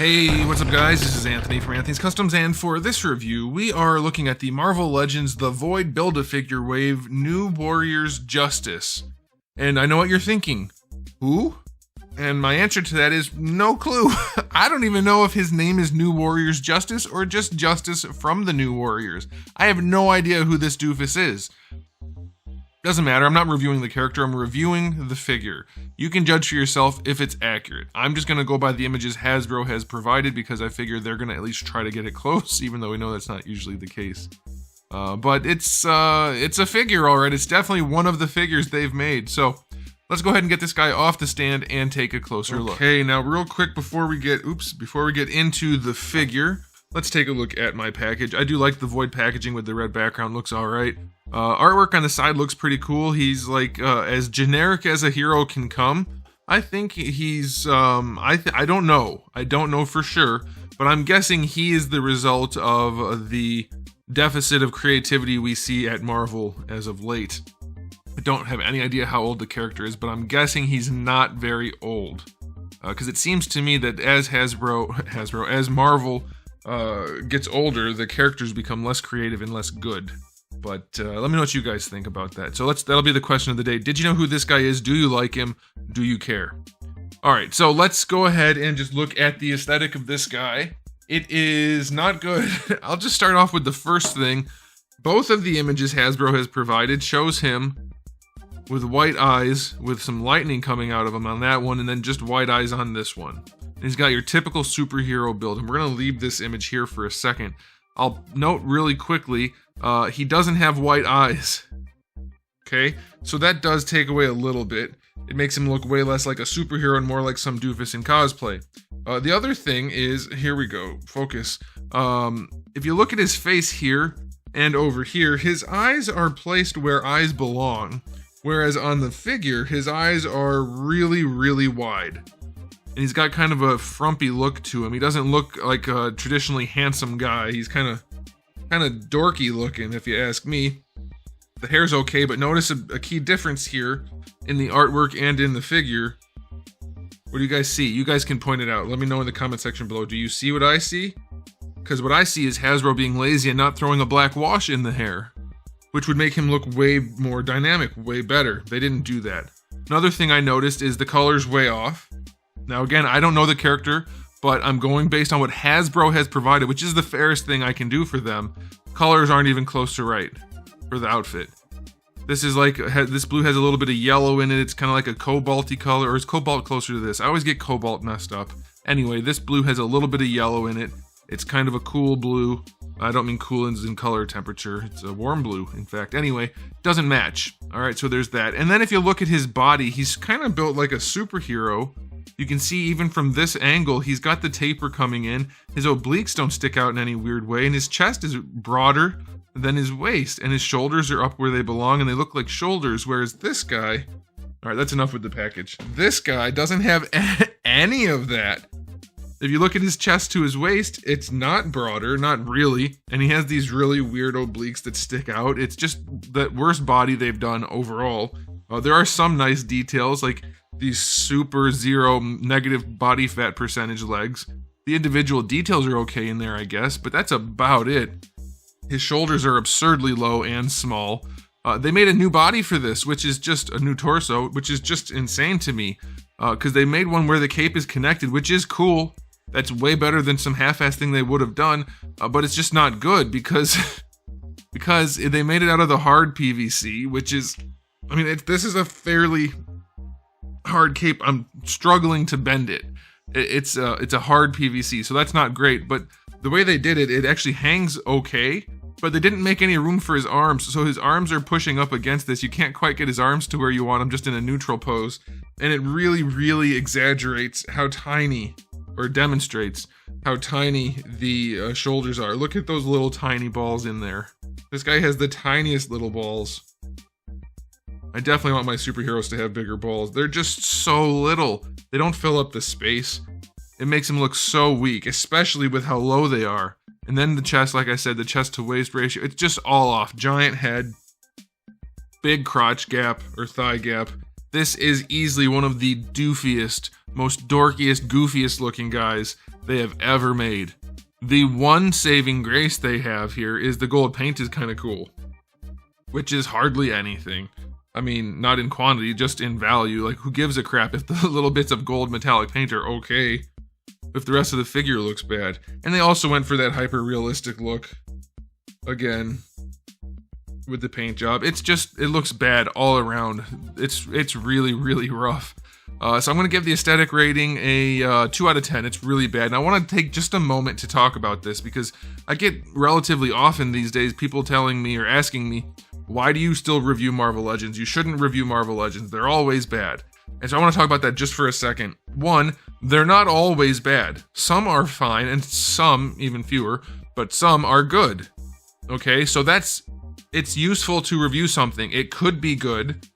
Hey, what's up guys? This is Anthony from Anthony's Customs, and for this review, we are looking at the Marvel Legends The Void Build-A-Figure Wave New Warriors Justice. And I know what you're thinking. Who? And my answer to that is no clue. I don't even know if his name is New Warriors Justice or just Justice from the New Warriors. I have no idea who this doofus is. Doesn't matter, I'm not reviewing the character, I'm reviewing the figure. You can judge for yourself if it's accurate. I'm just going to go by the images Hasbro has provided because I figure they're going to at least try to get it close, even though we know that's not usually the case. But it's a figure, alright. It's definitely one of the figures they've made. So let's go ahead and get this guy off the stand and take a closer look. Okay, now real quick before we get into the figure, let's take a look at my package. I do like the void packaging with the red background, looks alright. Artwork on the side looks pretty cool. He's like as generic as a hero can come. I think he's I don't know for sure, but I'm guessing he is the result of the deficit of creativity we see at Marvel as of late. I don't have any idea how old the character is, but I'm guessing he's not very old. Because it seems to me that as as Marvel gets older, the characters become less creative and less good. But let me know what you guys think about that. So that'll be the question of the day. Did you know who this guy is? Do you like him? Do you care? Alright, so let's go ahead and just look at the aesthetic of this guy. It is not good. I'll just start off with the first thing. Both of the images Hasbro has provided shows him with white eyes with some lightning coming out of him on that one, and then just white eyes on this one. And he's got your typical superhero build, and we're going to leave this image here for a second. I'll note really quickly, he doesn't have white eyes. Okay, so that does take away a little bit. It makes him look way less like a superhero and more like some doofus in cosplay. The other thing is, here we go, focus. If you look at his face here and over here, his eyes are placed where eyes belong. Whereas on the figure, his eyes are really, really wide. And he's got kind of a frumpy look to him. He doesn't look like a traditionally handsome guy. He's kind of dorky looking, if you ask me. The hair's okay, but notice a key difference here in the artwork and in the figure. What do you guys see? You guys can point it out. Let me know in the comment section below. Do you see what I see? Because what I see is Hasbro being lazy and not throwing a black wash in the hair, which would make him look way more dynamic, way better. They didn't do that. Another thing I noticed is the color's way off. Now again, I don't know the character, but I'm going based on what Hasbro has provided, which is the fairest thing I can do for them. Colors aren't even close to right for the outfit. This is like, this blue has a little bit of yellow in it. It's kind of like a cobalty color, or is cobalt closer to this? I always get cobalt messed up. Anyway, this blue has a little bit of yellow in it. It's kind of a cool blue. I don't mean cool in color temperature. It's a warm blue, in fact. Anyway, doesn't match. All right, so there's that. And then if you look at his body, he's kind of built like a superhero. You can see even from this angle, he's got the taper coming in. His obliques don't stick out in any weird way, and his chest is broader than his waist, and his shoulders are up where they belong, and they look like shoulders, whereas this guy... Alright, that's enough with the package. This guy doesn't have any of that. If you look at his chest to his waist, it's not broader, not really, and he has these really weird obliques that stick out. It's just the worst body they've done overall. There are some nice details, like these super zero negative body fat percentage legs. The individual details are okay in there, I guess, but that's about it. His shoulders are absurdly low and small. They made a new body for this, which is just a new torso, which is just insane to me. Because they made one where the cape is connected, which is cool. That's way better than some half-ass thing they would have done, but it's just not good because they made it out of the hard PVC, which is, I mean, this is a fairly hard cape. I'm struggling to bend it. It's a hard PVC, so that's not great, but the way they did it, it actually hangs okay, but they didn't make any room for his arms, so his arms are pushing up against this. You can't quite get his arms to where you want him, just in a neutral pose, and it really, really exaggerates how tiny, or demonstrates how tiny the shoulders are. Look at those little tiny balls in there. This guy has the tiniest little balls. I definitely want my superheroes to have bigger balls. They're just so little. They don't fill up the space. It makes them look so weak, especially with how low they are. And then the chest, like I said, the chest to waist ratio, it's just all off. Giant head, big crotch gap or thigh gap, This is easily one of the doofiest, most dorkiest, goofiest looking guys they have ever made. The one saving grace they have here is the gold paint is kind of cool, which is hardly anything. I mean, not in quantity, just in value. Like, who gives a crap if the little bits of gold metallic paint are okay, if the rest of the figure looks bad? And they also went for that hyper-realistic look, again, with the paint job. It's just, it looks bad all around. It's really, really rough. So I'm going to give the aesthetic rating a 2 out of 10. It's really bad. And I want to take just a moment to talk about this because I get relatively often these days people telling me or asking me, why do you still review Marvel Legends? You shouldn't review Marvel Legends. They're always bad. And so I want to talk about that just for a second. One, they're not always bad. Some are fine and some, even fewer, but some are good. Okay, so it's useful to review something. It could be good.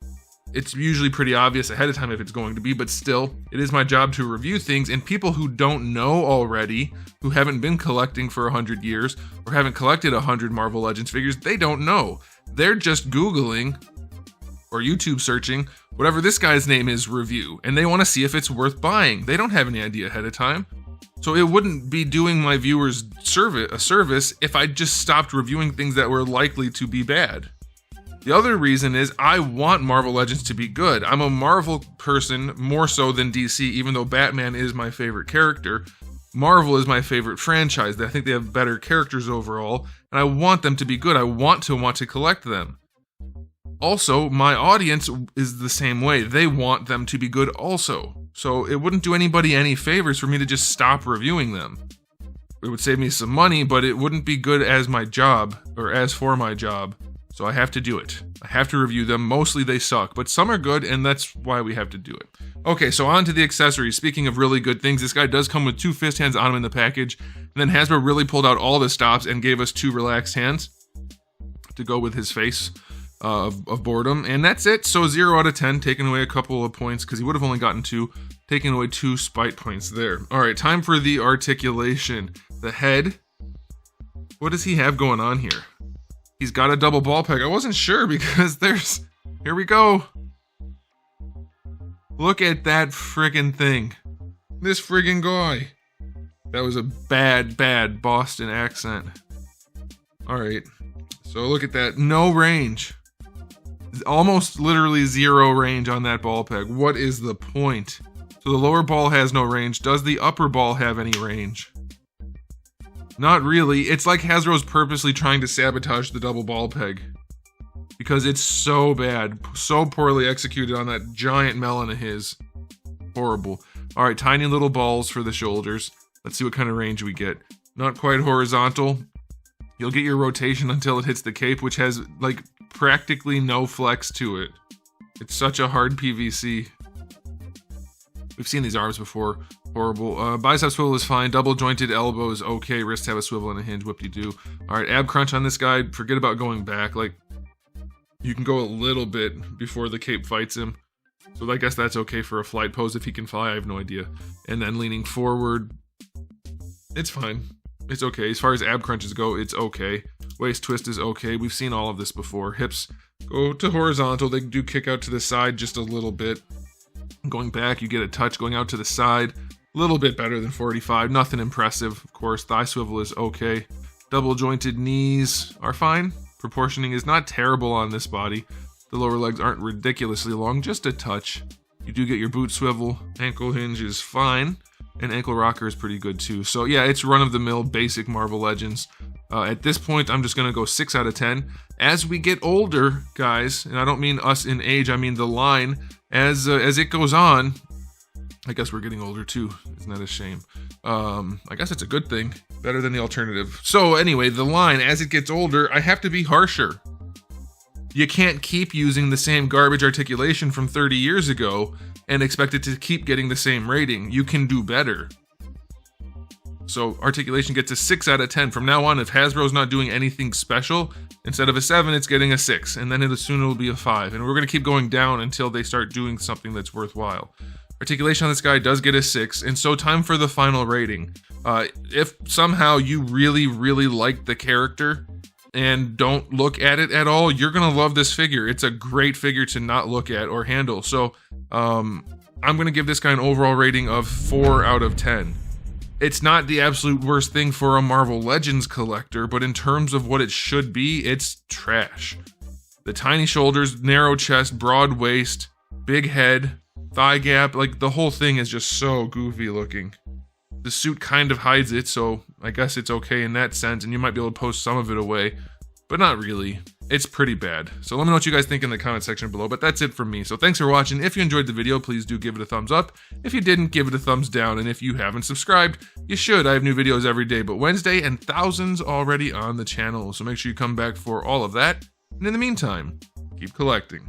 It's usually pretty obvious ahead of time if it's going to be, but still, it is my job to review things, and people who don't know already, who haven't been collecting for 100 years, or haven't collected 100 Marvel Legends figures, they don't know. They're just Googling, or YouTube searching, whatever this guy's name is, review, and they want to see if it's worth buying. They don't have any idea ahead of time. So it wouldn't be doing my viewers a service if I just stopped reviewing things that were likely to be bad. The other reason is I want Marvel Legends to be good. I'm a Marvel person more so than DC, even though Batman is my favorite character. Marvel is my favorite franchise. I think they have better characters overall, and I want them to be good. I want to collect them. Also, my audience is the same way. They want them to be good also. So it wouldn't do anybody any favors for me to just stop reviewing them. It would save me some money, but it wouldn't be good as my job, or as for my job. So I have to do it. I have to review them. Mostly they suck, but some are good, and that's why we have to do it. Okay, so on to the accessories. Speaking of really good things, this guy does come with 2 fist hands on him in the package, and then Hasbro really pulled out all the stops and gave us 2 relaxed hands to go with his face of boredom, and that's it. So 0 out of 10, taking away a couple of points, because he would have only gotten 2, taking away 2 spite points there. Alright, time for the articulation. The head. What does he have going on here? He's got a double ball peg. I wasn't sure because here we go. Look at that friggin' thing. This friggin' guy. That was a bad Boston accent. Alright, so look at that. No range. Almost literally 0 range on that ball peg. What is the point? So the lower ball has no range. Does the upper ball have any range? Not really. It's like Hasbro's purposely trying to sabotage the double ball peg. Because it's so bad. So poorly executed on that giant melon of his. Horrible. Alright, tiny little balls for the shoulders. Let's see what kind of range we get. Not quite horizontal. You'll get your rotation until it hits the cape, which has, like, practically no flex to it. It's such a hard PVC. We've seen these arms before. Horrible. Bicep swivel is fine. Double jointed elbow is okay. Wrists have a swivel and a hinge. Whoop-de-doo. Alright, ab crunch on this guy. Forget about going back. Like, you can go a little bit before the cape fights him. So I guess that's okay for a flight pose if he can fly. I have no idea. And then leaning forward. It's fine. It's okay. As far as ab crunches go, it's okay. Waist twist is okay. We've seen all of this before. Hips go to horizontal. They do kick out to the side just a little bit. Going back, you get a touch going out to the side. A little bit better than 45. Nothing impressive. Of course, thigh swivel is okay. Double jointed knees are fine. Proportioning is not terrible on this body. The lower legs aren't ridiculously long, just a touch. You do get your boot swivel. Ankle hinge is fine. And ankle rocker is pretty good too. So yeah, it's run-of-the-mill basic Marvel Legends. At this point, I'm just going to go 6 out of 10. As we get older, guys, and I don't mean us in age, I mean the line, as it goes on, I guess we're getting older too. Isn't that a shame? I guess it's a good thing. Better than the alternative. So anyway, the line, as it gets older, I have to be harsher. You can't keep using the same garbage articulation from 30 years ago and expect it to keep getting the same rating. You can do better. So articulation gets a 6 out of 10. From now on, if Hasbro's not doing anything special, instead of a 7, it's getting a 6. And then soon it'll be a 5. And we're going to keep going down until they start doing something that's worthwhile. Articulation on this guy does get a 6. And so time for the final rating. If somehow you really, really like the character and don't look at it at all, you're gonna love this figure. It's a great figure to not look at or handle. So I'm gonna give this guy an overall rating of 4 out of 10. It's not the absolute worst thing for a Marvel Legends collector, but in terms of what it should be, it's trash. The tiny shoulders, narrow chest, broad waist, big head, thigh gap, like the whole thing is just so goofy looking. The suit kind of hides it, so I guess it's okay in that sense, and you might be able to post some of it away, but not really. It's pretty bad. So let me know what you guys think in the comment section below, but that's it from me. So thanks for watching. If you enjoyed the video, please do give it a thumbs up. If you didn't, give it a thumbs down, and if you haven't subscribed, you should. I have new videos every day but Wednesday, and thousands already on the channel, so make sure you come back for all of that. And in the meantime, keep collecting.